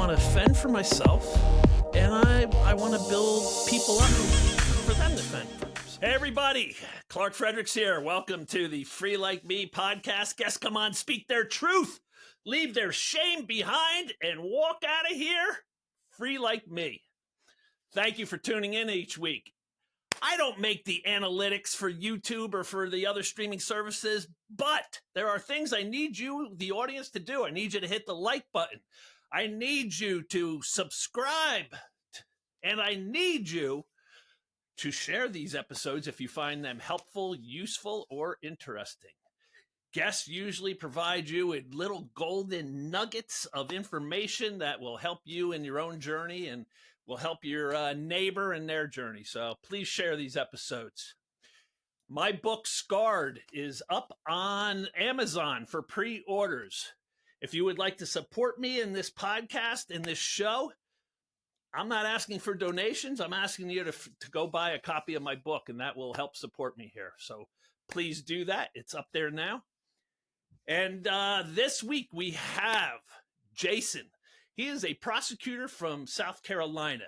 want to fend for myself, and I want to build people up for them to fend for themselves. Hey everybody, Clark Fredericks here. Welcome to the Free Like Me podcast. Guests come on, speak their truth, leave their shame behind, and walk out of here free like me. Thank you for tuning in each week. I don't make the analytics for YouTube or for the other streaming services, but there are things I need you, the audience, to do. I need you to hit the like button. I need you to subscribe. And I need you to share these episodes if you find them helpful, useful, or interesting. Guests usually provide you with little golden nuggets of information that will help you in your own journey and will help your neighbor in their journey. So please share these episodes. My book, Scarred, is up on Amazon for pre-orders. If you would like to support me in this podcast, in this show, I'm not asking for donations. I'm asking you to go buy a copy of my book, and that will help support me here. So please do that. It's up there now. And this week we have Jason. He is a prosecutor from South Carolina.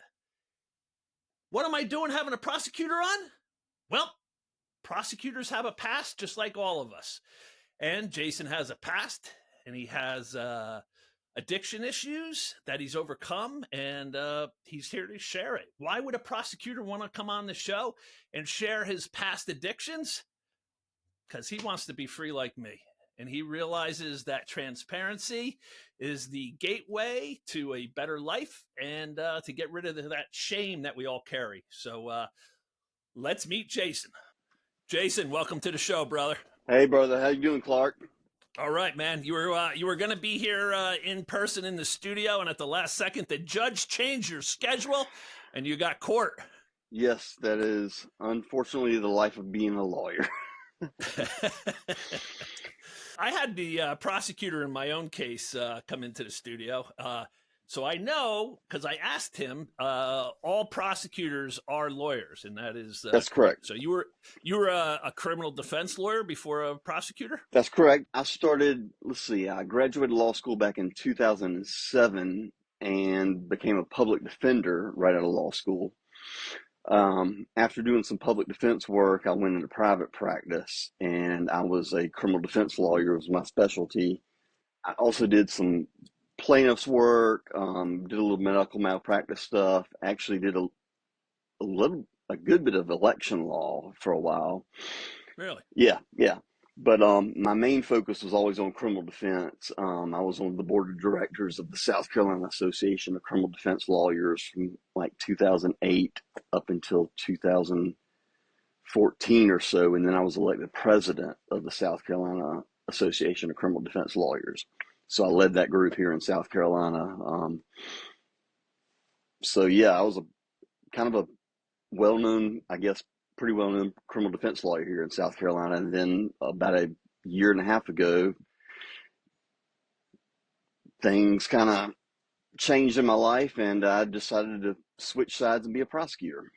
What am I doing having a prosecutor on? Well, prosecutors have a past just like all of us. And Jason has a past, and he has addiction issues that he's overcome, and he's here to share it. Why would a prosecutor want to come on the show and share his past addictions? Because he wants to be free like me. And he realizes that transparency is the gateway to a better life and to get rid of that shame that we all carry. So let's meet Jason. Jason, welcome to the show, brother. Hey, brother. How you doing, Clark? All right, man. You were going to be here in person in the studio, and at the last second, the judge changed your schedule, and you got court. Yes, that is unfortunately the life of being a lawyer. I had the prosecutor in my own case come into the studio. So I know, because I asked him, all prosecutors are lawyers, and that is That's correct. So you were a criminal defense lawyer before a prosecutor? That's correct. I started, I graduated law school back in 2007 and became a public defender right out of law school. After doing some public defense work, I went into private practice, and I was a criminal defense lawyer. It was my specialty. I also did some plaintiff's work, did a little medical malpractice stuff, actually did a good bit of election law for a while. Really? Yeah. But my main focus was always on criminal defense. I was on the board of directors of the South Carolina Association of Criminal Defense Lawyers from like 2008 up until 2014 or so, and then I was elected president of the South Carolina Association of Criminal Defense Lawyers. So I led that group here in South Carolina. I was kind of a well-known, I guess, pretty well-known criminal defense lawyer here in South Carolina. And then about a year and a half ago, things kind of changed in my life, and I decided to switch sides and be a prosecutor.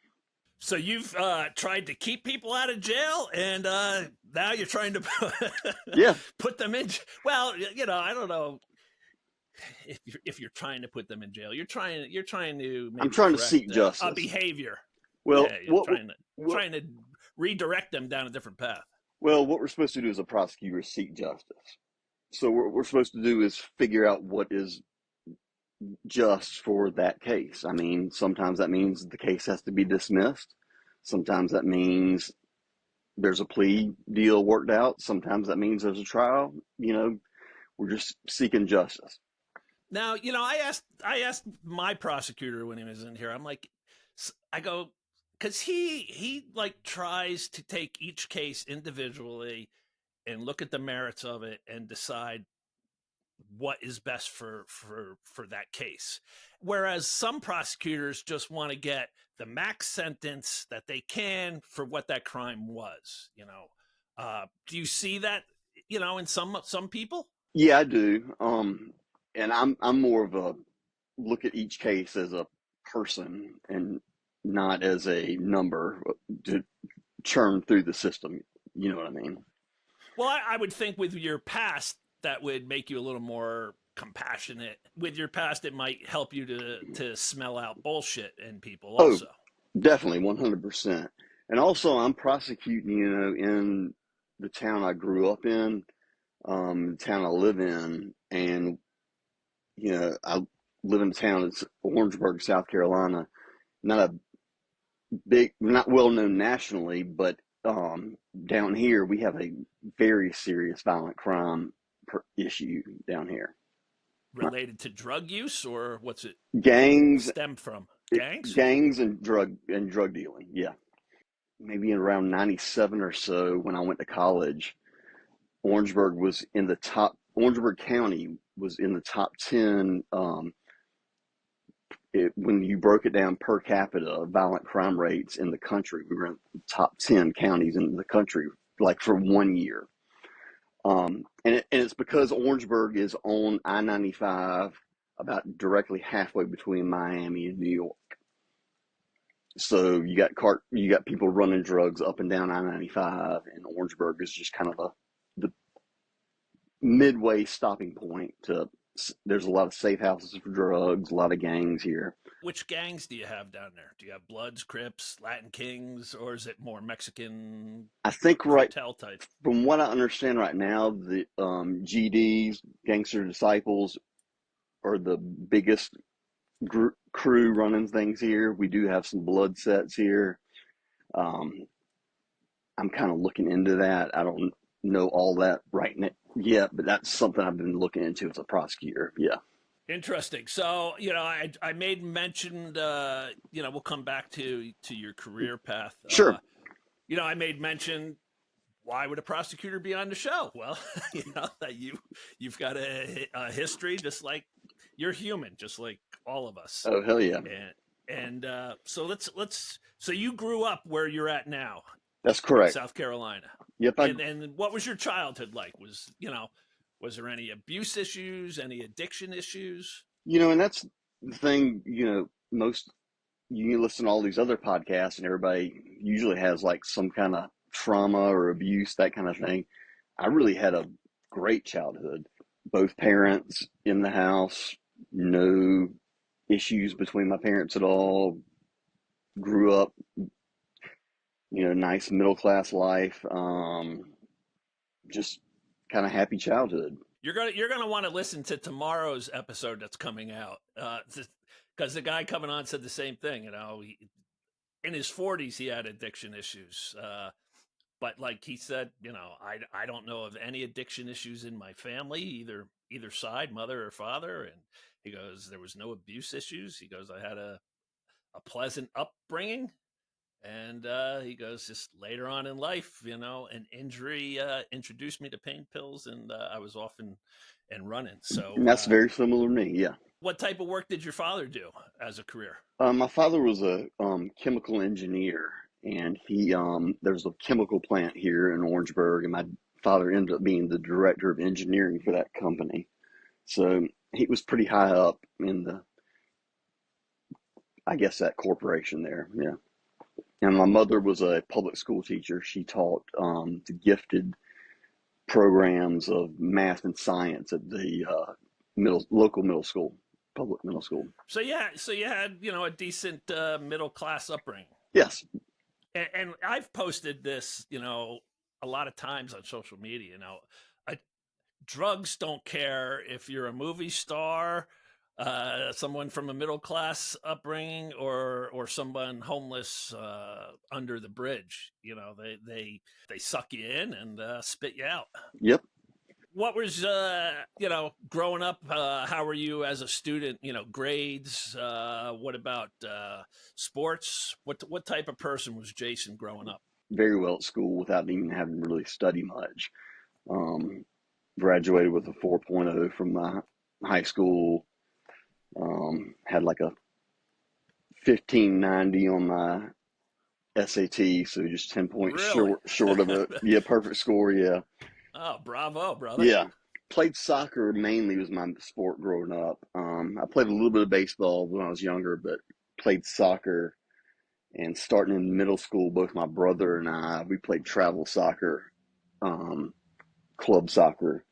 So you've tried to keep people out of jail, and now you're trying to put them in. Well, I don't know if you're trying to put them in jail. You're trying to. I'm trying to seek justice. Behavior. Well, trying to redirect them down a different path. Well, what we're supposed to do as a prosecutor is seek justice. So what we're supposed to do is figure out what is just for that case. I mean, sometimes that means the case has to be dismissed. Sometimes that means there's a plea deal worked out. Sometimes that means there's a trial. We're just seeking justice. Now, I asked my prosecutor when he was in here. I go, because he tries to take each case individually and look at the merits of it and decide what is best for that case. Whereas some prosecutors just want to get the max sentence that they can for what that crime was. Do you see that, in some people? Yeah, I do. And I'm more of a look at each case as a person and not as a number to churn through the system. You know what I mean? Well, I would think with your past, that would make you a little more compassionate with your past, it might help you to smell out bullshit in people Oh, also. definitely, 100%. And also, I'm prosecuting, in the town I grew up in, the town I live in, and I live in a town. It's Orangeburg, South Carolina. Not a not well known nationally, but down here we have a very serious violent crime issue down here. Related to drug use, or what's it Gangs, stemmed from? Gangs? gangs, and drug dealing. Yeah, maybe in around '97 or so, when I went to college, Orangeburg was in the top. Orangeburg County was in the top 10 when you broke it down per capita violent crime rates in the country. We were in the top 10 counties in the country, like for 1 year. And it's because Orangeburg is on I-95, about directly halfway between Miami and New York. So you got people running drugs up and down I-95, and Orangeburg is just kind of the midway stopping point to. There's a lot of safe houses for drugs, a lot of gangs here. Which gangs do you have down there? Do you have Bloods, Crips, Latin Kings, or is it more Mexican I think cartel type? from what I understand right now, the GDs, Gangster Disciples, are the biggest crew running things here. We do have some blood sets here. Um, I'm kind of looking into that. I don't know all that right now yet, but that's something I've been looking into as a prosecutor. Yeah. Interesting. So, I made mentioned, we'll come back to your career path. Sure. I made mention, why would a prosecutor be on the show? Well, that you've got a history, just like you're human, just like all of us. Oh, hell yeah. And so so you grew up where you're at now. That's In correct. South Carolina. Yep. And what was your childhood like? Was there any abuse issues, any addiction issues? And that's the thing, most you listen to all these other podcasts and everybody usually has like some kind of trauma or abuse, that kind of thing. I really had a great childhood. Both parents in the house, no issues between my parents at all. Grew up, nice middle class life. Just kind of happy childhood. You're gonna want to listen to tomorrow's episode that's coming out, because the guy coming on said the same thing. In his 40s he had addiction issues, but like he said, I don't know of any addiction issues in my family, either side, mother or father. And he goes, there was no abuse issues. He goes, I had a pleasant upbringing. And he goes, just later on in life, an injury introduced me to pain pills, and I was off and running. So And that's very similar to me. Yeah. what type of work did your father do as a career? My father was a chemical engineer, and there's a chemical plant here in Orangeburg, and my father ended up being the director of engineering for that company. So he was pretty high up in I guess, that corporation there. Yeah. And my mother was a public school teacher. She taught the gifted programs of math and science at the local middle school, public middle school. So you had a decent middle class upbringing. Yes. And I've posted this a lot of times on social media. Drugs don't care if you're a movie star, someone from a middle class upbringing, or someone homeless under the bridge. They suck you in and spit you out. Yep. What was growing up? How were you as a student? Grades. What about sports? What type of person was Jason growing up? Very well at school without even having to really study much. Graduated with a 4.0 from my high school. Had like a 1590 on my SAT, so just 10 points Really? short of a perfect score. Yeah. Oh, bravo, brother. Yeah. Played soccer mainly was my sport growing up. I played a little bit of baseball when I was younger, but played soccer. And starting in middle school, both my brother and I, we played travel soccer, club soccer.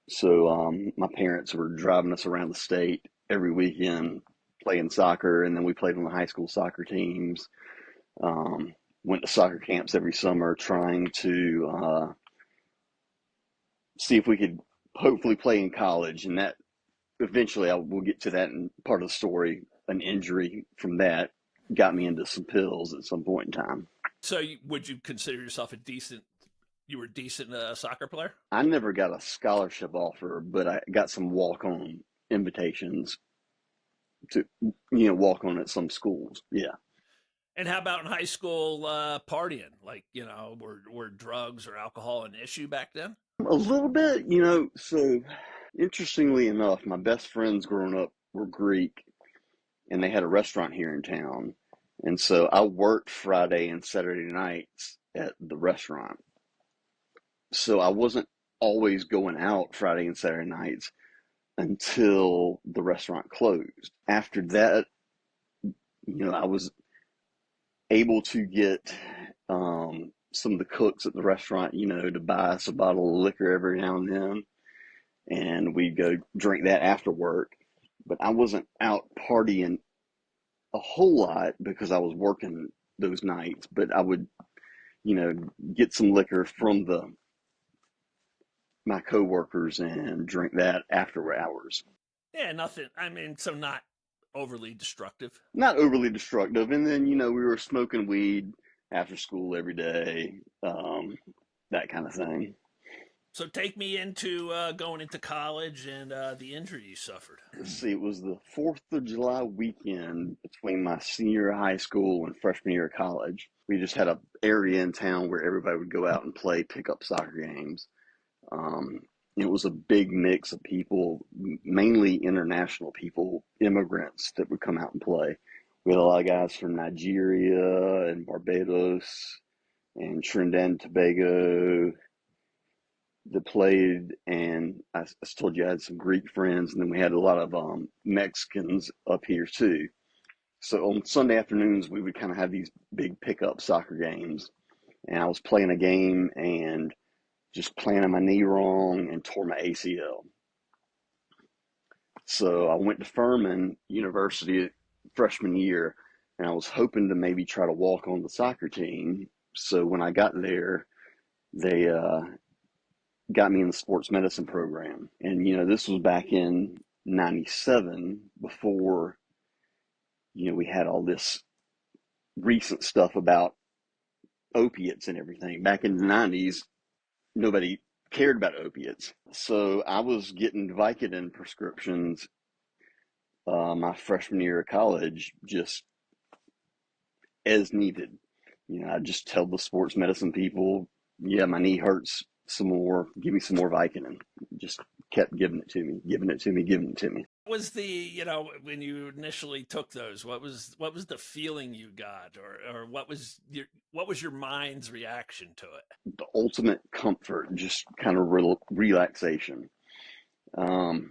So my parents were driving us around the state every weekend playing soccer, and then we played on the high school soccer teams. Um, Went to soccer camps every summer, trying to see if we could hopefully play in college. And that eventually, I will get to that in part of the story. An injury from that got me into some pills at some point in time. So, would you consider yourself a decent? You were a decent soccer player. I never got a scholarship offer, but I got some walk-on invitations to, walk on at some schools. Yeah. And how about in high school partying? Like, were drugs or alcohol an issue back then? A little bit, so interestingly enough, my best friends growing up were Greek and they had a restaurant here in town. And so I worked Friday and Saturday nights at the restaurant. So I wasn't always going out Friday and Saturday nights until the restaurant closed. After that, I was able to get some of the cooks at the restaurant, to buy us a bottle of liquor every now and then. And we'd go drink that after work. But I wasn't out partying a whole lot because I was working those nights. But I would, get some liquor from my coworkers and drink that after hours. Yeah, nothing. I mean, so not overly destructive. Not overly destructive. And then, we were smoking weed after school every day, that kind of thing. So take me into going into college and the injury you suffered. Let's see, it was the 4th of July weekend between my senior year of high school and freshman year of college. We just had a area in town where everybody would go out and play pickup soccer games. Um, it was a big mix of people, mainly international people, immigrants that would come out and play. We had a lot of guys from Nigeria and Barbados and Trinidad and Tobago that played, and I told you I had some Greek friends, and then we had a lot of Mexicans up here too. So on Sunday afternoons, we would kind of have these big pickup soccer games, and I was playing a game and just planted my knee wrong and tore my ACL. So I went to Furman University freshman year, and I was hoping to maybe try to walk on the soccer team. So when I got there, they got me in the sports medicine program. And, this was back in 97 before, we had all this recent stuff about opiates and everything. Back in the 90s, nobody cared about opiates. So I was getting Vicodin prescriptions my freshman year of college just as needed. I just tell the sports medicine people, yeah, my knee hurts some more, give me some more Vicodin. Just kept giving it to me, giving it to me, giving it to me. What was the when you initially took those? What was the feeling you got, or what was your mind's reaction to it? The ultimate comfort, just kind of relaxation, and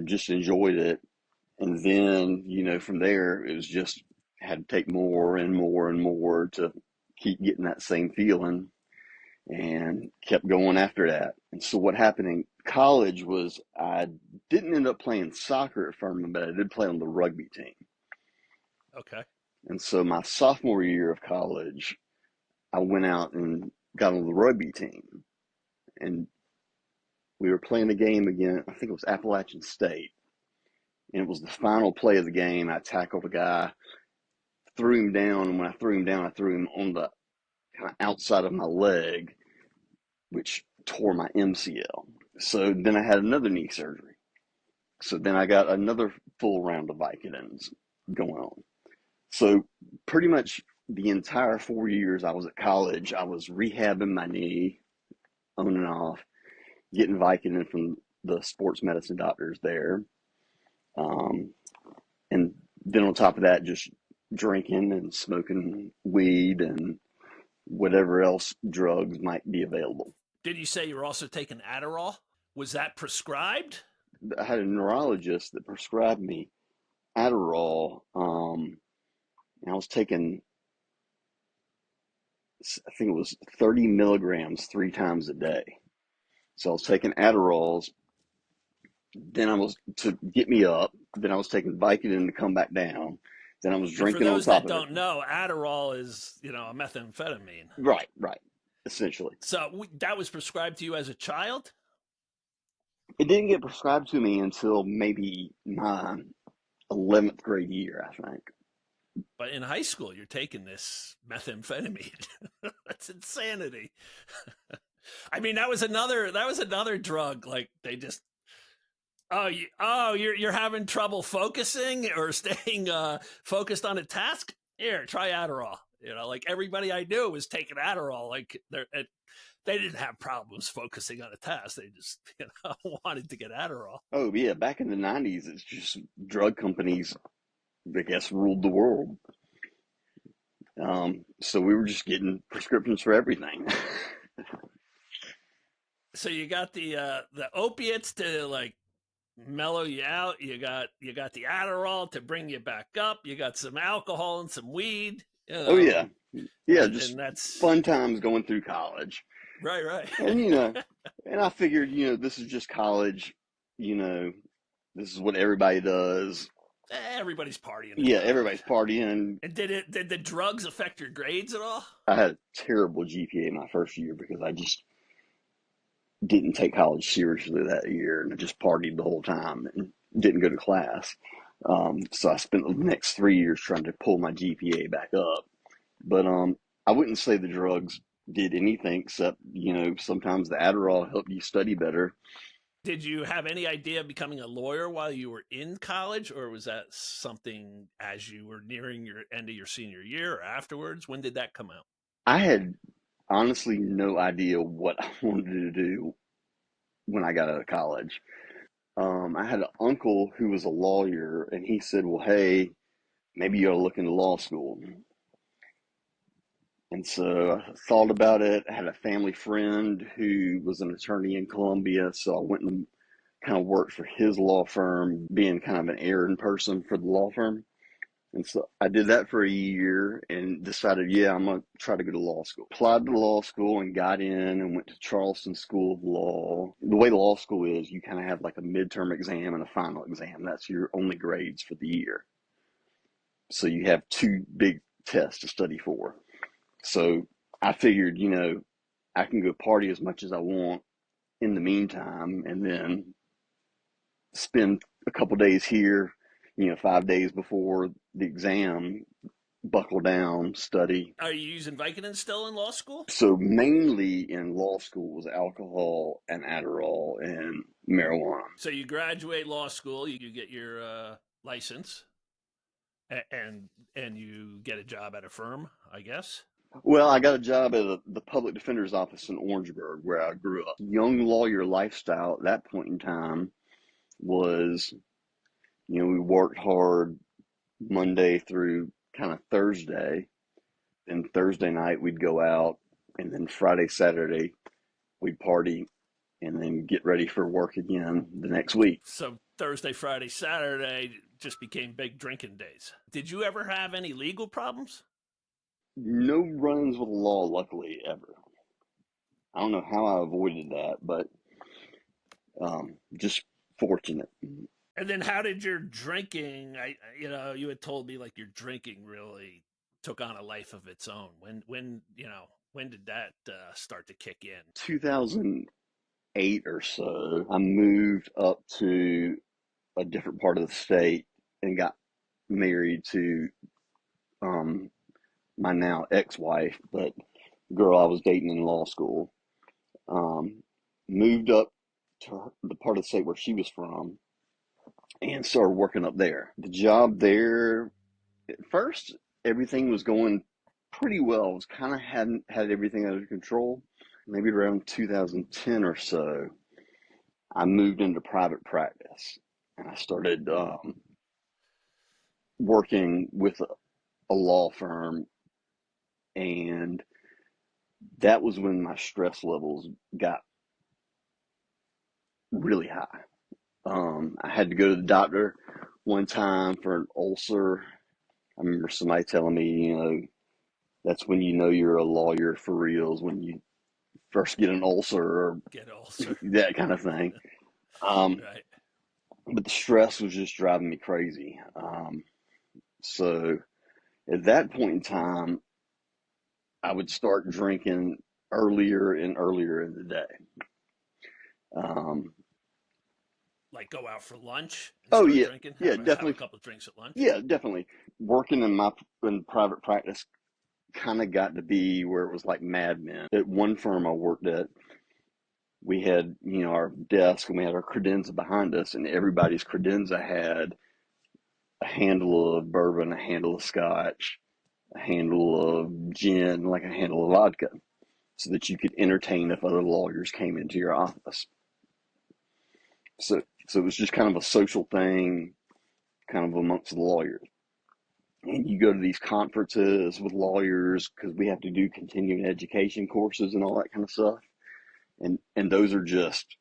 just enjoyed it. And then, from there, it was just had to take more and more and more to keep getting that same feeling, and kept going after that. And so what happened in college was I didn't end up playing soccer at Furman, but I did play on the rugby team. Okay. And so my sophomore year of college, I went out and got on the rugby team. And we were playing a game again, I think it was Appalachian State. And it was the final play of the game. I tackled a guy, threw him down, and when I threw him down, I threw him on the kind of outside of my leg, which tore my MCL. So then I had another knee surgery. So then I got another full round of Vicodins going on. So pretty much the entire 4 years I was at college, I was rehabbing my knee on and off, getting Vicodin from the sports medicine doctors there. And then on top of that, just drinking and smoking weed and whatever else drugs might be available. Did you say you were also taking Adderall? Was that prescribed? I had a neurologist that prescribed me Adderall. And I was taking, I think it was 30 milligrams 3 times a day. So I was taking Adderalls. Then I was to get me up. Then I was taking Vicodin to come back down. Then I was And for drinking on those top that of it. don't know, Adderall is, a methamphetamine. Right, right. Essentially, So that was prescribed to you as a child? it didn't get prescribed to me until maybe my 11th grade year, I think. But in high school, you're taking this methamphetamine. That's insanity. I mean, that was another drug. Like they just, you're having trouble focusing or staying focused on a task. Here, try Adderall. Like everybody I knew was taking Adderall. Like they didn't have problems focusing on a task. They just, wanted to get Adderall. Oh yeah, back in the 90s, it's just drug companies, I guess, ruled the world. So we were just getting prescriptions for everything. So you got the opiates to like mellow you out. You got the Adderall to bring you back up. You got some alcohol and some weed. Oh yeah, yeah, just And that's fun times going through college. right, right. And and I figured, this is just college. You know, this is what everybody does. Everybody's partying in Yeah, college. everybody's partying. And did the drugs affect your grades at all? I had a terrible GPA my first year because I just didn't take college seriously that year, and I just partied the whole time and didn't go to class. So I spent the next 3 years trying to pull my GPA back up. But I wouldn't say the drugs did anything except, sometimes the Adderall helped you study better. Did you have any idea of becoming a lawyer while you were in college, or was that something as you were nearing your end of your senior year or afterwards? When did that come out? I had honestly no idea what I wanted to do when I got out of college. I had an uncle who was a lawyer, and he said, "Well, hey, maybe you ought to look into law school." And so I thought about it. I had a family friend who was an attorney in Columbia, so I went and kind of worked for his law firm, being kind of an errand person for the law firm. And so I did that for a year and decided, yeah, I'm going to try to go to law school. Applied to law school and got in and went to Charleston School of Law. The way law school is, you kind of have like a midterm exam and a final exam. That's your only grades for the year. So you have two big tests to study for. So I figured, I can go party as much as I want in the meantime and then spend a couple days here, 5 days before the exam, buckle down, study. Are you using Vicodin still in law school? So mainly in law school was alcohol and Adderall and marijuana. So you graduate law school, you get your license, and you get a job at a firm, I guess. Well, I got a job at the public defender's office in Orangeburg, where I grew up. Young lawyer lifestyle at that point in time was, we worked hard Monday through kind of Thursday. Then Thursday night we'd go out, and then Friday, Saturday we'd party, and then get ready for work again the next week. So Thursday, Friday, Saturday just became big drinking days. Did you ever have any legal problems? No run-ins with the law, luckily, ever. I don't know how I avoided that, but just fortunate. And then how did your drinking, you had told me like your drinking really took on a life of its own. When did that start to kick in? 2008 or so, I moved up to a different part of the state and got married to my now ex-wife, but girl I was dating in law school. Moved up to the part of the state where she was from and started working up there. The job there, at first, everything was going pretty well. I was kind of hadn't had everything under control. Maybe around 2010 or so, I moved into private practice and I started working with a law firm, and that was when my stress levels got really high. I had to go to the doctor one time for an ulcer. I remember somebody telling me, that's when you know you're a lawyer for real, is when you first get an ulcer or Get an ulcer. that kind of thing. Right. But the stress was just driving me crazy. So at that point in time, I would start drinking earlier and earlier in the day. Um, Like go out for lunch and oh start yeah, drinking. yeah, Have a definitely, couple of drinks at lunch. yeah, definitely. Working in private practice kind of got to be where it was like Mad Men. At one firm I worked at, we had our desk and we had our credenza behind us, and everybody's credenza had a handle of bourbon, a handle of scotch, a handle of gin, like a handle of vodka, so that you could entertain if other lawyers came into your office. So it was just kind of a social thing, kind of amongst the lawyers. And you go to these conferences with lawyers because we have to do continuing education courses and all that kind of stuff. And those are just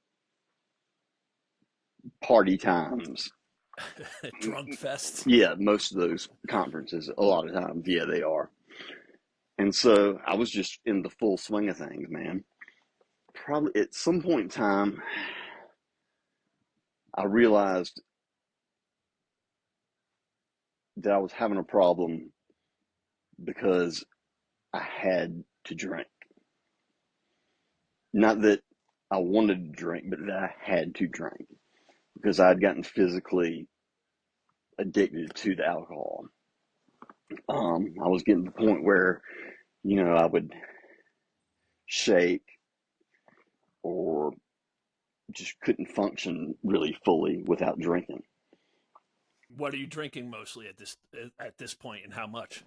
party times. Drunk fest. Yeah, most of those conferences, a lot of times, yeah, they are. And so I was just in the full swing of things, man. Probably at some point in time, I realized that I was having a problem because I had to drink. Not that I wanted to drink, but that I had to drink because I had gotten physically addicted to the alcohol. I was getting to the point where, I would shake or just couldn't function really fully without drinking. What are you drinking mostly at this point, and how much?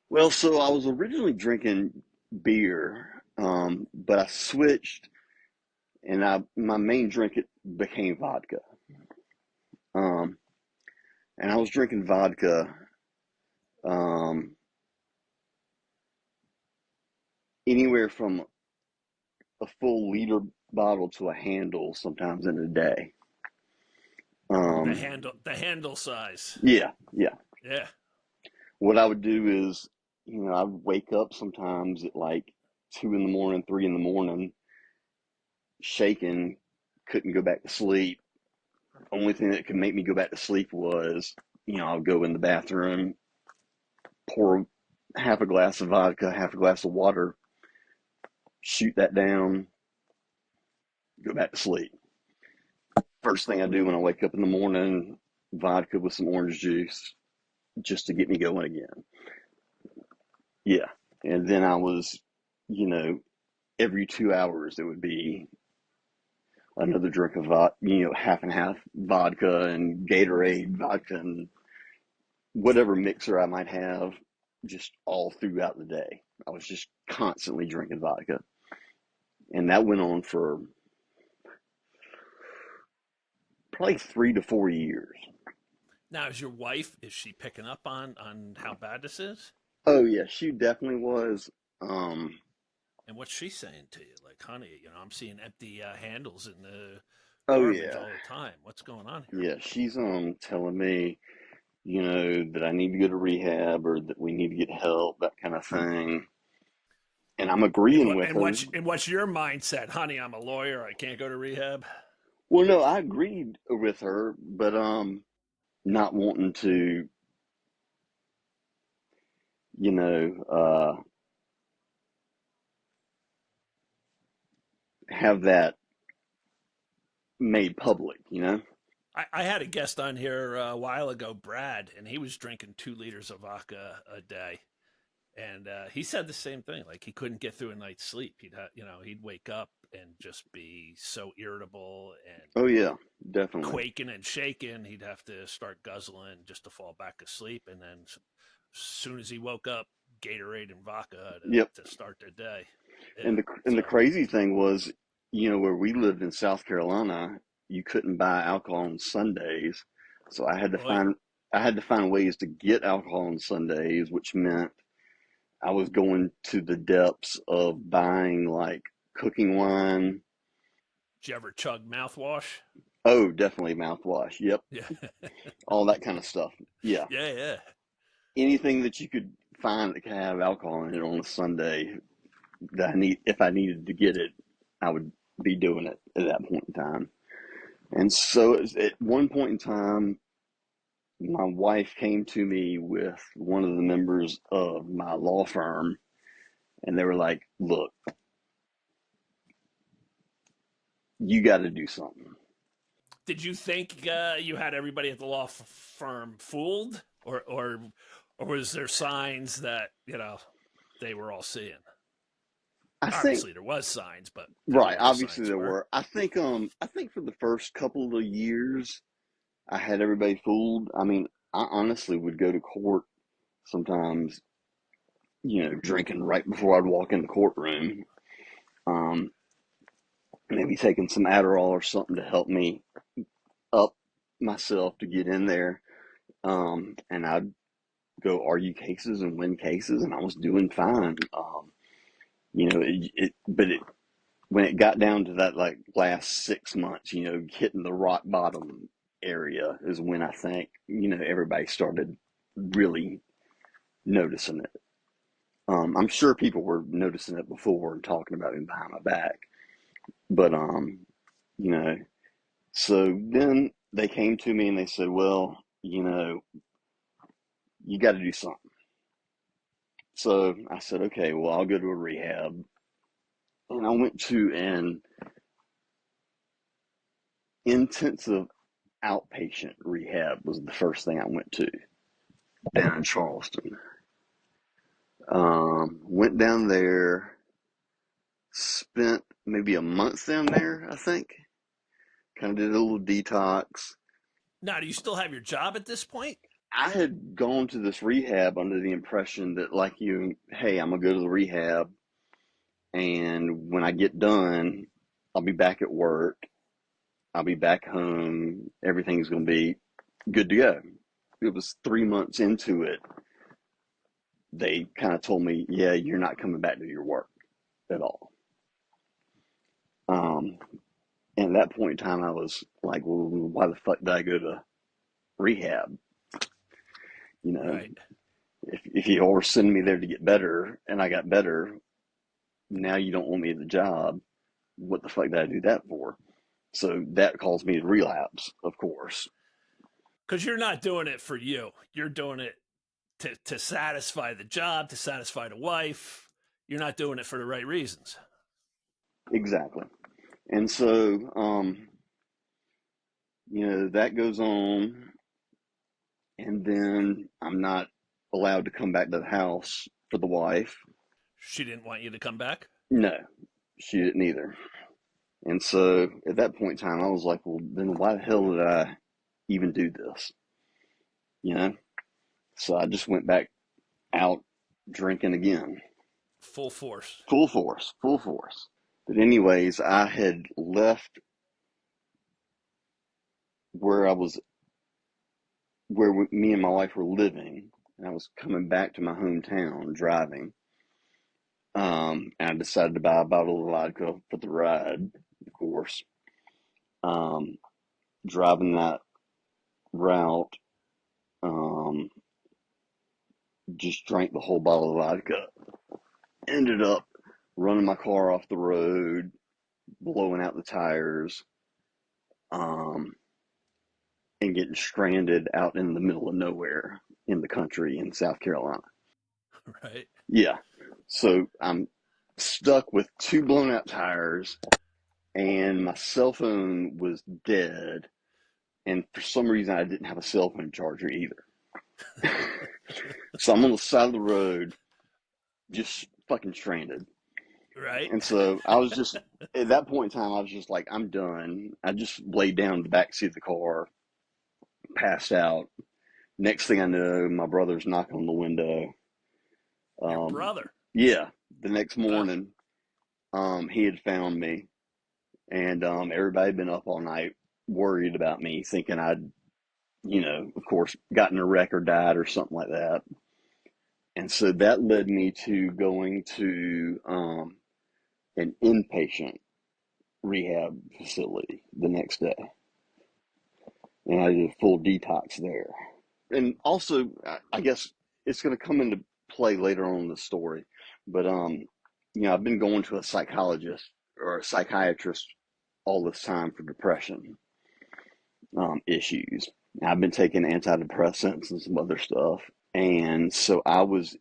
Well, so I was originally drinking beer, but I switched, and my main drink it became vodka. Um, and I was drinking vodka um, anywhere from a full liter bottle to a handle sometimes in a day. Um, The handle size. yeah, yeah. Yeah. What I would do is, I would wake up sometimes at like 2 in the morning, 3 in the morning, shaking, couldn't go back to sleep. Only thing that could make me go back to sleep was, I'll go in the bathroom, pour half a glass of vodka, half a glass of water, shoot that down, go back to sleep. First thing I do when I wake up in the morning, vodka with some orange juice, just to get me going again. Yeah. And then I was, you know, every 2 hours there would be another drink of vodka, half and half vodka and Gatorade vodka and whatever mixer I might have, just all throughout the day. I was just constantly drinking vodka. And that went on for probably 3 to 4 years. Now, is she picking up on how bad this is? Oh yeah, she definitely was. Um, And what's she saying to you? Like, honey, I'm seeing empty handles in the oh garbage yeah, all the time. What's going on here? yeah. She's telling me, that I need to go to rehab or that we need to get help, that kind of thing. And I'm agreeing with her. And what's your mindset, honey? I'm a lawyer. I can't go to rehab. Well, no, I agreed with her, but not wanting to, you know, have that made public. I had a guest on here a while ago, Brad, and he was drinking 2 liters of vodka a day. And he said the same thing. Like he couldn't get through a night's sleep. He'd wake up and just be so irritable and Oh yeah, definitely. quaking and shaking. He'd have to start guzzling just to fall back asleep. And then as soon as he woke up, Gatorade and vodka Yep. to start the day. Yeah. And the So, crazy thing was, where we lived in South Carolina, you couldn't buy alcohol on Sundays. So boy, I had to find ways to get alcohol on Sundays, which meant I was going to the depths of buying like cooking wine. did you ever chug mouthwash? Oh, definitely mouthwash. Yep. Yeah. All that kind of stuff. Yeah. Yeah, yeah. Anything that you could find that could have alcohol in it on a Sunday, that if I needed to get it, I would be doing it at that point in time. And so at one point in time, my wife came to me with one of the members of my law firm, and they were like, look, you got to do something. Did you think you had everybody at the law firm fooled, or was there signs that they were all seeing? I think, Obviously, there was signs, but tell me right, what the obviously signs there were. were. I think for the first couple of years, I had everybody fooled. I mean, I honestly would go to court sometimes, drinking right before I'd walk in the courtroom. Um, Maybe taking some Adderall or something to help me up myself to get in there. And I'd go argue cases and win cases, and I was doing fine. But when it got down to that like last 6 months, hitting the rock bottom area is when I think, everybody started really noticing it. I'm sure people were noticing it before and talking about it behind my back, but you know, so then they came to me and they said, well, you got to do something. So I said, okay, well, I'll go to a rehab. And I went to an intensive outpatient rehab was the first thing I went to down in Charleston. Went down there, spent maybe a month down there, I think. Kind of did a little detox. Now, do you still have your job at this point? I had gone to this rehab under the impression that, like you, hey, I'm gonna go to the rehab, and when I get done, I'll be back at work. I'll be back home. Everything's gonna be good to go. It was 3 months into it. They kind of told me, yeah, you're not coming back to your work at all. Um, and at that point in time, I was like, well, why the fuck did I go to rehab? You know, Right. if you were sending me there to get better and I got better, now you don't want me at the job. What the fuck did I do that for? So that caused me to relapse, of course. Because you're not doing it for you. You're doing it to satisfy the job, to satisfy the wife. You're not doing it for the right reasons. Exactly. And so, that goes on. And then I'm not allowed to come back to the house for the wife. She didn't want you to come back? No, she didn't either. And so at that point in time, I was like, well, then why the hell did I even do this? You know? So I just went back out drinking again. Full force. Full force, full force. But anyways, I had left where I was, where me and my wife were living, and I was coming back to my hometown driving. And I decided to buy a bottle of vodka for the ride, of course. Um, Driving that route, um, just drank the whole bottle of vodka. Ended up running my car off the road, blowing out the tires, um, and getting stranded out in the middle of nowhere in the country in South Carolina. Right. Yeah. So I'm stuck with two blown out tires, and my cell phone was dead. And for some reason, I didn't have a cell phone charger either. So I'm on the side of the road, just fucking stranded. Right. And so I was just, at that point in time, I was just like, I'm done. I just laid down in the back seat of the car, passed out. Next thing I know, my brother's knocking on the window. Your Um, brother. yeah, the next Wow. morning, he had found me, and everybody had been up all night worried about me, thinking I'd, of course, gotten a wreck or died or something like that. And so that led me to going to an inpatient rehab facility the next day. And I did a full detox there. And also, I guess it's going to come into play later on in the story, but I've been going to a psychologist or a psychiatrist all this time for depression issues. I've been taking antidepressants and some other stuff. And so I was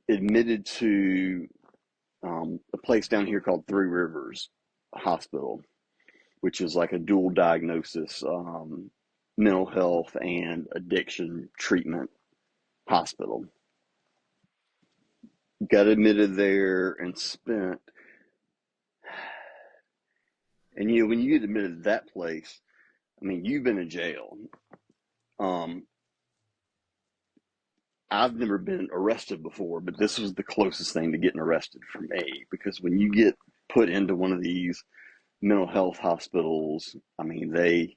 admitted to a place down here called Three Rivers Hospital, which is like a dual diagnosis mental health and addiction treatment hospital. Got admitted there and spent, and when you get admitted to that place, I mean, you've been in jail. Um, I've never been arrested before, but this was the closest thing to getting arrested for me, because when you get put into one of these mental health hospitals, I mean, they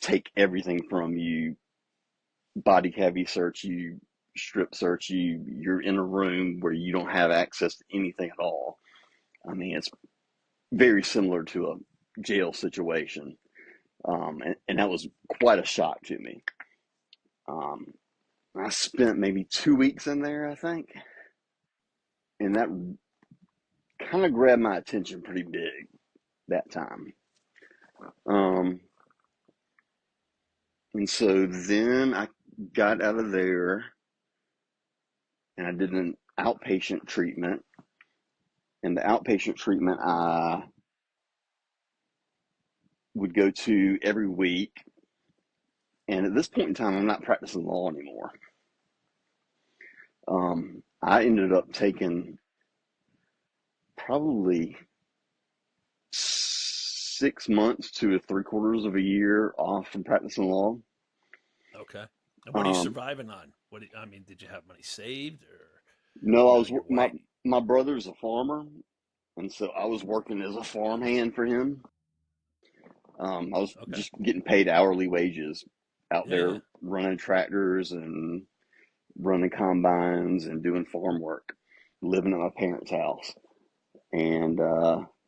take everything from you, body cavity search you, strip search you, you're in a room where you don't have access to anything at all. I mean, it's very similar to a jail situation. And that was quite a shock to me. I spent maybe 2 weeks in there, I think. And that kind of grabbed my attention pretty big that time. And so then I got out of there and I did an outpatient treatment. And the outpatient treatment I would go to every week. And at this point in time, I'm not practicing law anymore. I ended up taking probably 6 months to 3/4 of a year off from practicing law. Okay. And what are you Um, surviving on? I mean, did you have money saved, or no, your my wife? brother's a farmer, and so I was working as a farmhand for him. I was Okay. just getting paid hourly wages out Yeah, yeah. there running tractors and running combines and doing farm work, living at my parents' house, and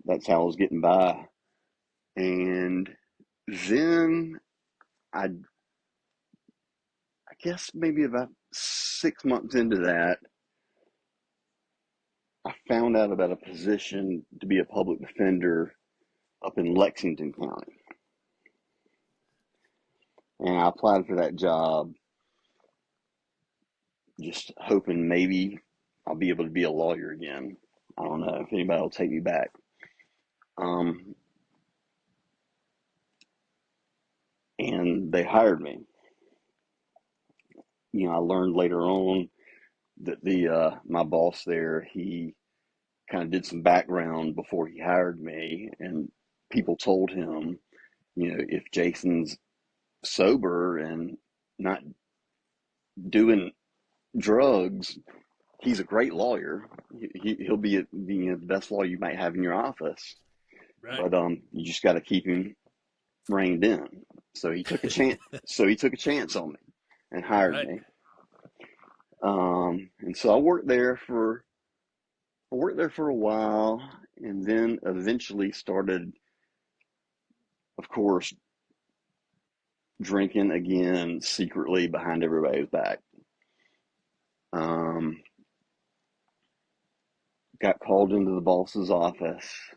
that's how I was getting by. And then I guess maybe about 6 months into that, I found out about a position to be a public defender up in Lexington County. And I applied for that job, just hoping maybe I'll be able to be a lawyer again. I don't know if anybody will take me back. Um, and they hired me. I learned later on that the my boss there, he kind of did some background before he hired me, and people told him, if Jason's sober and not doing drugs, he's a great lawyer. He'll be the best lawyer you might have in your office, Right. but you just got to keep him reined in. So he took a chance. So he took a chance on me and hired Right. me. And so I worked there for a while, and then eventually started, of course, drinking again secretly behind everybody's back. Um, got called into the boss's office.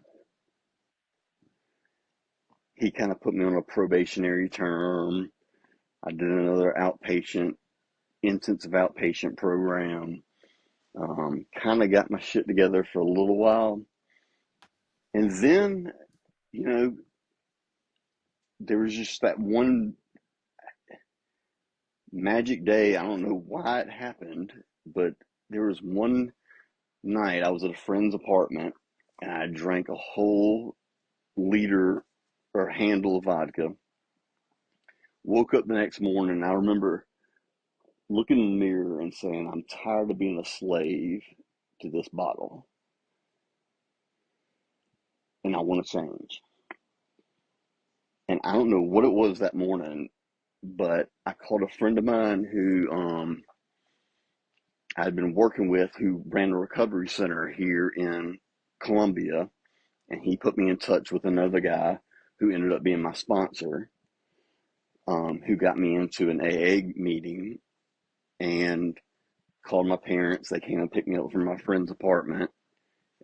He kind of put me on a probationary term. I did another intensive outpatient program. Kind of got my shit together for a little while. And then, you know, there was just that one magic day. I don't know why it happened, but there was one night I was at a friend's apartment and I drank a whole liter or handle of vodka. Woke up the next morning and I remember looking in the mirror and saying, I'm tired of being a slave to this bottle and I want to change. And I don't know what it was that morning, but I called a friend of mine who I had been working with, who ran a recovery center here in Columbia, and he put me in touch with another guy who ended up being my sponsor, who got me into an AA meeting. And called my parents. They came and picked me up from my friend's apartment.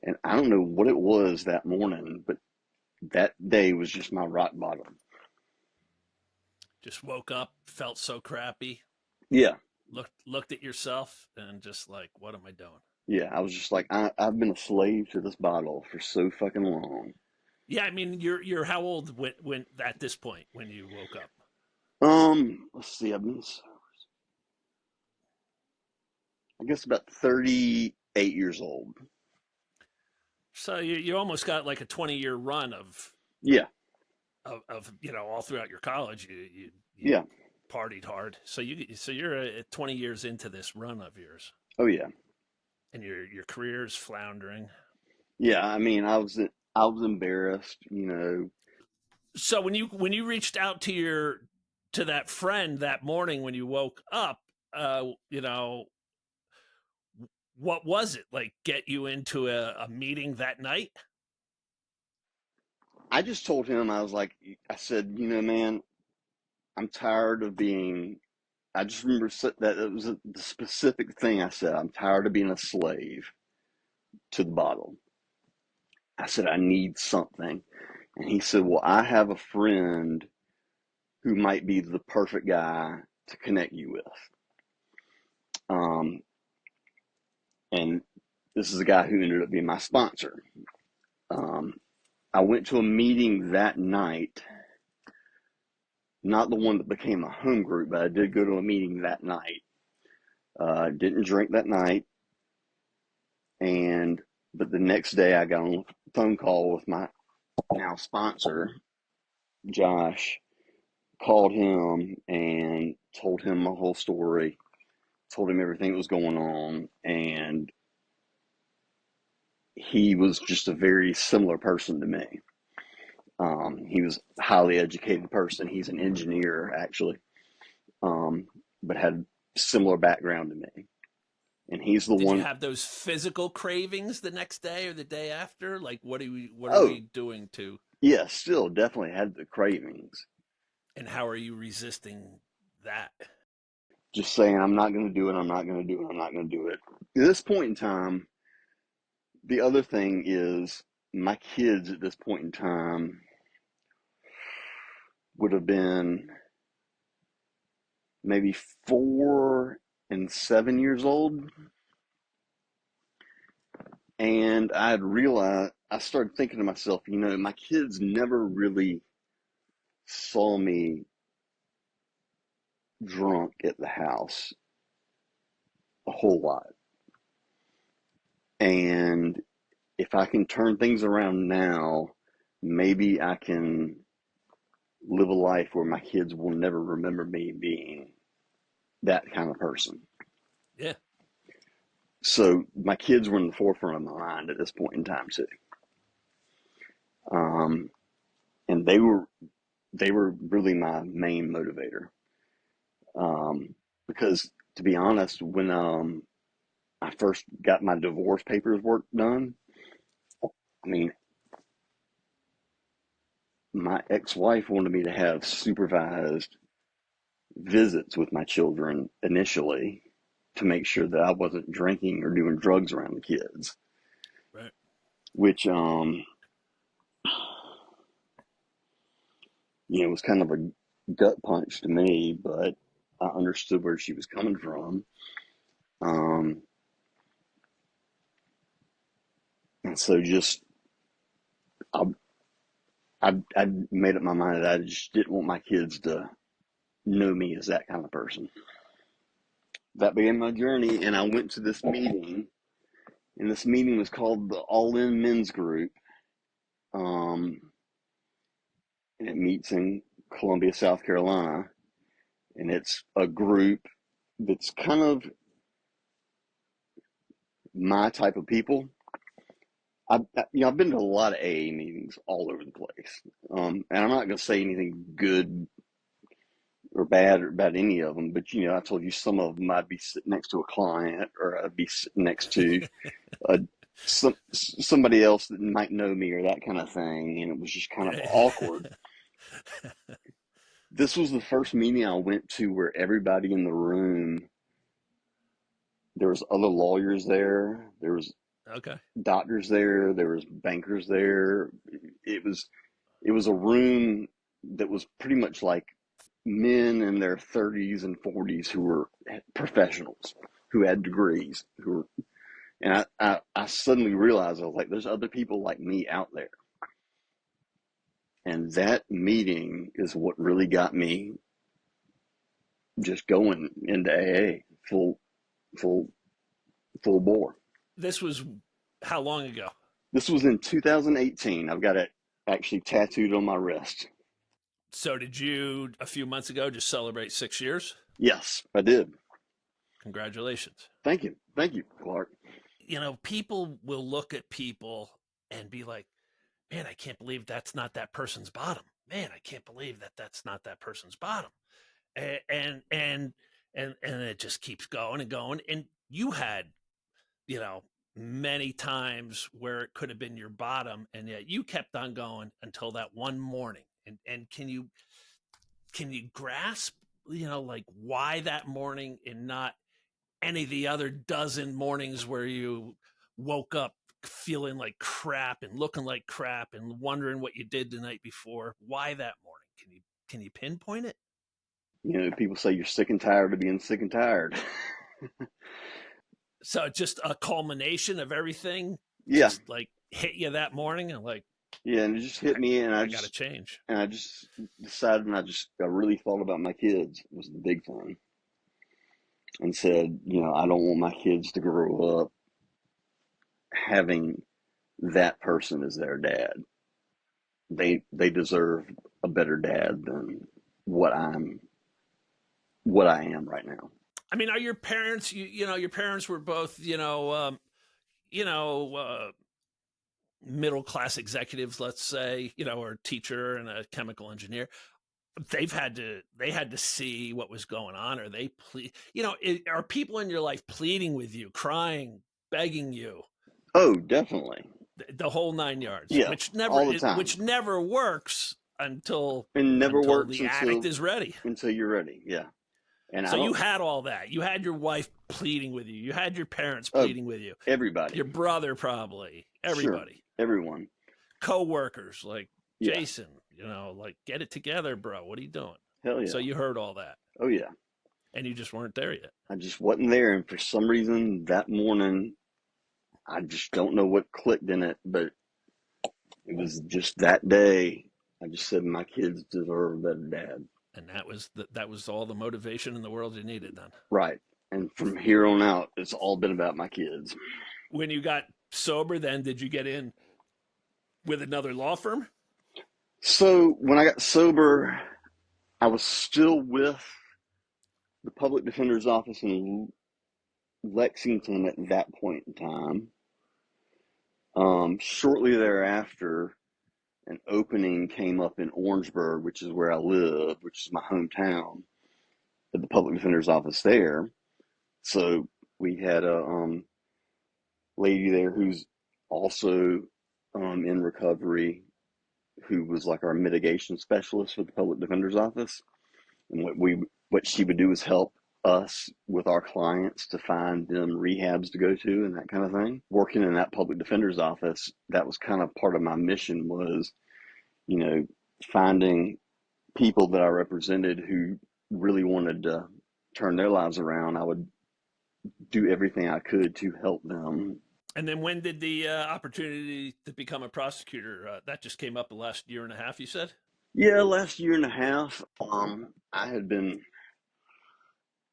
And I don't know what it was that morning, but that day was just my rock bottom. Just woke up, felt so crappy, Yeah. looked at yourself, and just like, what am I doing? Yeah. I was just like, I've been a slave to this bottle for so fucking long. Yeah, I mean, you're how old when at this point when you woke up? Let's see. I guess about 38 years old. So you almost got like a 20-year run Yeah. of all throughout your college you Yeah. partied hard. So you're 20 years into this run of yours, Oh, yeah. and your career is floundering. Yeah. I mean, I was embarrassed, So when you reached out to that friend that morning when you woke up, uh, you know, what was it like? Get you into a meeting that night? I just told him, I said, man, I'm tired of being, I just remember that it was the specific thing I said. I'm tired of being a slave to the bottle. I said, I need something. And he said, well, I have a friend who might be the perfect guy to connect you with. Um, and this is a guy who ended up being my sponsor. Um, I went to a meeting that night, not the one that became a home group, but I did go to a meeting that night. Didn't drink that night, but the next day I got on a phone call with my now sponsor, Josh. Called him and told him my whole story, told him everything that was going on, and he was just a very similar person to me. He was a highly educated person. He's an engineer, actually, but had similar background to me. And he's the Did you one. have those physical cravings the next day or the day after? Like, what are we Oh, doing to, yeah, still definitely had the cravings. and how are you resisting that? Just saying, I'm not going to do it. I'm not going to do it. I'm not going to do it. At this point in time, the other thing is my kids at this point in time would have been maybe 4 and 7 years old. And I had realized, I started thinking to myself, my kids never really saw me drunk at the house a whole lot. And if I can turn things around now, maybe I can live a life where my kids will never remember me being that kind of person. Yeah. So my kids were in the forefront of my mind at this point in time too. Um, and they were really my main motivator. Because to be honest, when I first got my divorce papers work done, I mean, my ex-wife wanted me to have supervised visits with my children initially to make sure that I wasn't drinking or doing drugs around the kids, Right. which was kind of a gut punch to me, but I understood where she was coming from. Um, and so just I, I made up my mind that I just didn't want my kids to know me as that kind of person. That began my journey, and I went to this meeting, and this meeting was called the All In Men's Group, and it meets in Columbia, South Carolina, and it's a group that's kind of my type of people. I've been to a lot of AA meetings all over the place, and I'm not going to say anything good or bad or about any of them, but I told you some of them I'd be sitting next to a client, or I'd be sitting next to a somebody else that might know me or that kind of thing, and it was just kind of awkward. This was the first meeting I went to where everybody in the room There was other lawyers there. There was Okay. doctors there. There was bankers there. It was it was a room that was pretty much like men in their 30s and 40s who were professionals, who had degrees, who were, and I suddenly realized I was like, there's other people like me out there. And that meeting is what really got me just going into AA full, full, full bore. This was how long ago? This was in 2018. I've got it actually tattooed on my wrist. So did you, a few months ago, just celebrate 6 years? Yes, I did. Congratulations. Thank you. Thank you, Clark. You know, people will look at people and be like, man, I can't believe that's not that person's bottom. Man, I can't believe that that's not that person's bottom. And it just keeps going and going. And you had, you know, many times where it could have been your bottom, and yet you kept on going until that one morning. And can you grasp, you know, like why that morning and not any of the other dozen mornings where you woke up feeling like crap and looking like crap and wondering what you did the night before? Why that morning? Can you pinpoint it? You know, people say you're sick and tired of being sick and tired. So just a culmination of everything, Yeah. just like hit you that morning and like, Yeah, and it just hit me, and I got to change. I just decided, and I really thought about my kids was the big thing, and said, you know, I don't want my kids to grow up having that person as their dad. They deserve a better dad than what I am right now. I mean, are your parents? You know, your parents were both, you know, middle class executives, let's say, you know, or a teacher and a chemical engineer. They had to see what was going on, or they plead. You know, are people in your life pleading with you, crying, begging you? Oh, definitely. The whole 9 yards, Yeah, all the time. which never works until And never works the addict is ready. until you're ready. Yeah. And so you had all that. You had your wife pleading with you. You had your parents pleading with you. Everybody. Your brother probably. Everybody. Sure, everyone. Co-workers like Yeah. Jason, you know, like, get it together, bro. What are you doing? Hell yeah. So you heard all that. Oh yeah. And you just weren't there yet. I just wasn't there, and for some reason that morning, I just don't know what clicked in it, but it was just that day. I just said my kids deserve a better dad. And that was all the motivation in the world you needed then. Right. And from here on out, it's all been about my kids. When you got sober, then did you get in with another law firm? So when I got sober, I was still with the public defender's office in Lexington at that point in time. Shortly thereafter, an opening came up in Orangeburg, which is where I live, which is my hometown, at the public defender's office there. So we had a lady there who's also in recovery, who was like our mitigation specialist for the public defender's office. And what she would do is help us with our clients to find them rehabs to go to and that kind of thing. Working in that public defender's office, that was kind of part of my mission, was, you know, finding people that I represented who really wanted to turn their lives around. I would do everything I could to help them. And then when did the opportunity to become a prosecutor, that just came up the last year and a half, you said? Yeah, last year and a half. I had been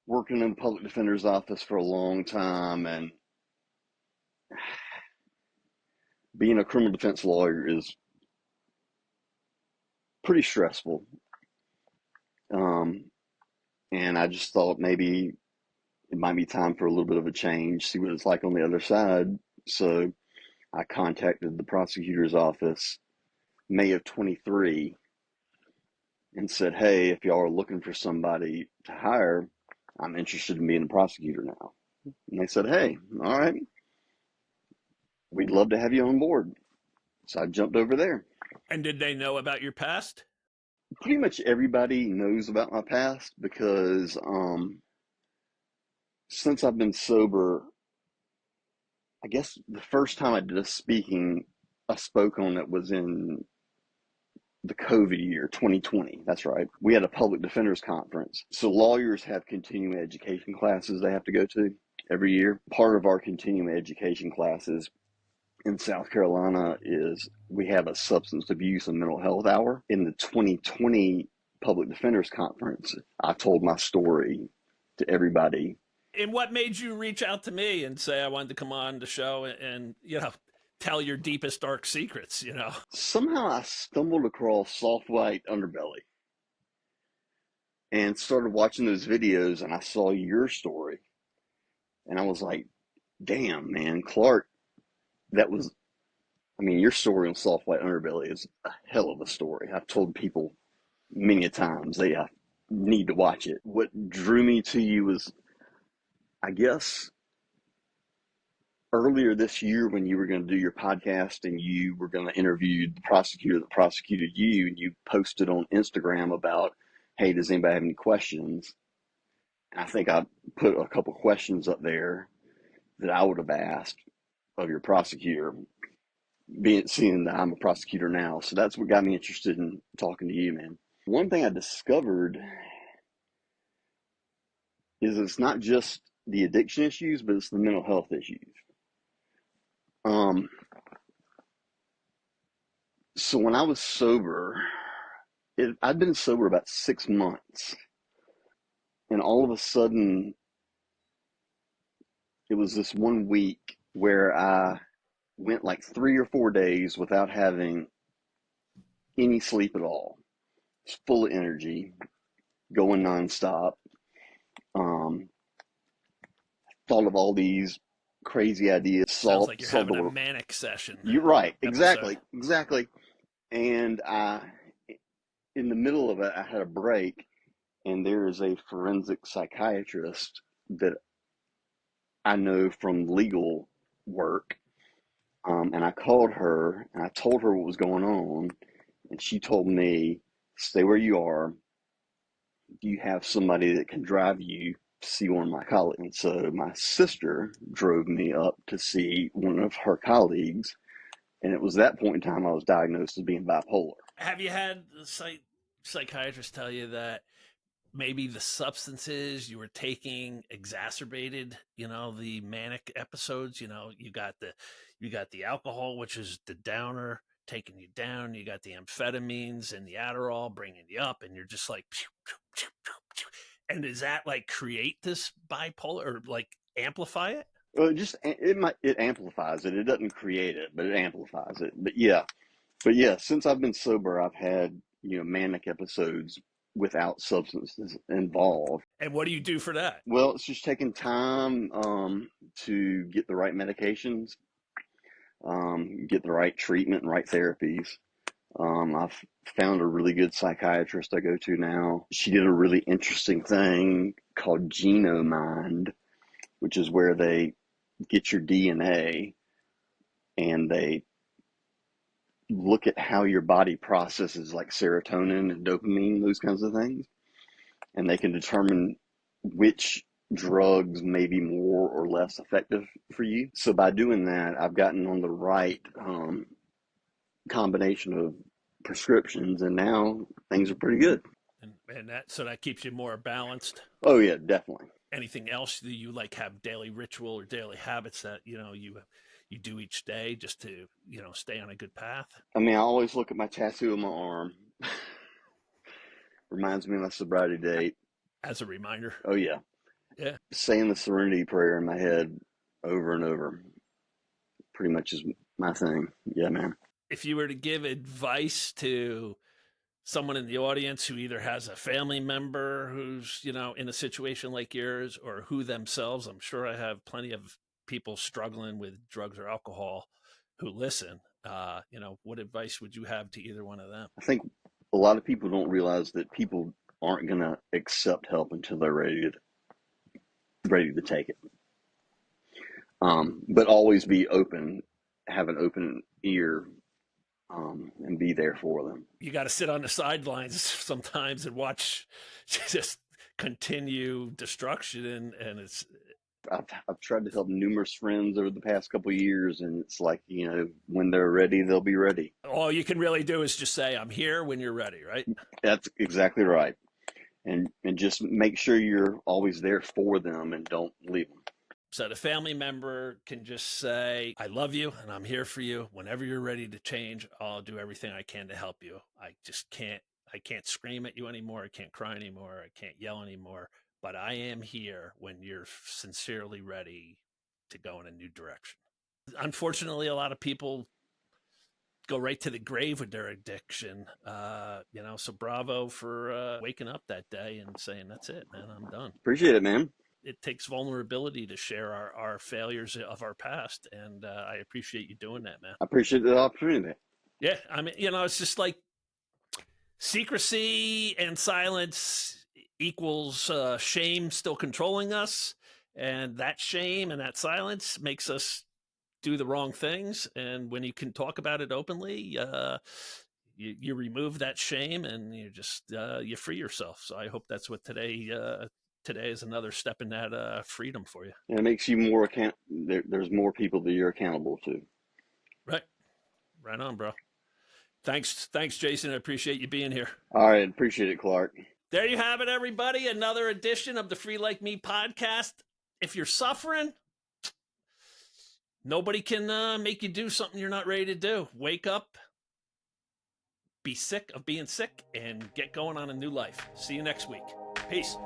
working in the public defender's office for a long time, and being a criminal defense lawyer is pretty stressful. And I just thought maybe it might be time for a little bit of a change, see what it's like on the other side. So I contacted the prosecutor's office May of 23 and said, hey, if y'all are looking for somebody to hire, I'm interested in being a prosecutor now. And they said, hey, all right, we'd love to have you on board. So I jumped over there. And did they know about your past? Pretty much everybody knows about my past because since I've been sober, I guess the first time I did a speaking, I spoke on it was in the COVID year, 2020. That's right. We had a public defenders conference. So lawyers have continuing education classes they have to go to every year. Part of our continuing education classes in South Carolina is we have a substance abuse and mental health hour. In the 2020 public defenders conference, I told my story to everybody. And what made you reach out to me and say I wanted to come on the show and tell your deepest dark secrets? Somehow I stumbled across Soft White Underbelly and started watching those videos, and I saw your story, and I was like, damn, man, Clark, your story on Soft White Underbelly is a hell of a story. I've told people many a times they need to watch it. What drew me to you was, I guess, earlier this year when you were going to do your podcast and you were going to interview the prosecutor that prosecuted you, and you posted on Instagram about, hey, does anybody have any questions? And I think I put a couple questions up there that I would have asked of your prosecutor, seeing that I'm a prosecutor now. So that's what got me interested in talking to you, man. One thing I discovered is it's not just the addiction issues, but it's the mental health issues. So when I was sober, I'd been sober about 6 months, and all of a sudden, it was this one week where I went like 3 or 4 days without having any sleep at all. Just full of energy, going nonstop. Thought of all these crazy ideas. Sounds like you're having a manic session. You're right. Episode. Exactly. And in the middle of it, I had a break, and there is a forensic psychiatrist that I know from legal work. And I called her and I told her what was going on, and she told me, stay where you are. You have somebody that can drive you to see one of my colleagues. And so my sister drove me up to see one of her colleagues, and it was that point in time I was diagnosed as being bipolar. Have you had the psychiatrist tell you that maybe the substances you were taking exacerbated, the manic episodes? You got the alcohol, which is the downer, taking you down. You got the amphetamines and the Adderall bringing you up, and you're just like, pew, pew, pew, pew, pew. And does that like create this bipolar or like amplify it? Well, it amplifies it. It doesn't create it, but it amplifies it. But yeah, since I've been sober, I've had manic episodes without substances involved. And what do you do for that? Well, it's just taking time to get the right medications, get the right treatment and right therapies. I've found a really good psychiatrist I go to now. She did a really interesting thing called Genomind, which is where they get your DNA and they look at how your body processes like serotonin and dopamine, those kinds of things. And they can determine which drugs may be more or less effective for you. So by doing that, I've gotten on the right combination of prescriptions, and now things are pretty good. And that keeps you more balanced. Oh yeah, definitely. Anything else that you like have daily ritual or daily habits that you do each day just to stay on a good path? I always look at my tattoo on my arm. Reminds me of my sobriety date. As a reminder. Oh yeah. Yeah. Saying the serenity prayer in my head over and over pretty much is my thing. Yeah, man. If you were to give advice to someone in the audience who either has a family member who's, in a situation like yours, or who themselves, I'm sure I have plenty of people struggling with drugs or alcohol who listen, what advice would you have to either one of them? I think a lot of people don't realize that people aren't going to accept help until they're ready to take it. But always be open, have an open ear, and be there for them. You got to sit on the sidelines sometimes and watch just continue destruction, and I've tried to help numerous friends over the past couple of years, and it's like, when they're ready, they'll be ready. All you can really do is just say, I'm here when you're ready, right? That's exactly right. And just make sure you're always there for them and don't leave them. So the family member can just say, I love you and I'm here for you. Whenever you're ready to change, I'll do everything I can to help you. I can't scream at you anymore. I can't cry anymore. I can't yell anymore, but I am here when you're sincerely ready to go in a new direction. Unfortunately, a lot of people go right to the grave with their addiction. So bravo for waking up that day and saying, that's it, man, I'm done. Appreciate it, man. It takes vulnerability to share our failures of our past. And I appreciate you doing that, man. I appreciate the opportunity. Yeah. I mean, it's just like secrecy and silence equals shame still controlling us. And that shame and that silence makes us do the wrong things. And when you can talk about it openly, you remove that shame and you free yourself. So I hope that's what today is another step in that freedom for you. And it makes you more there's more people that you're accountable to. Right on, bro. Thanks, Jason. I appreciate you being here. All right. Appreciate it, Clark. There you have it, everybody. Another edition of the Free Like Me podcast. If you're suffering, nobody can make you do something you're not ready to do. Wake up, be sick of being sick, and get going on a new life. See you next week. Peace.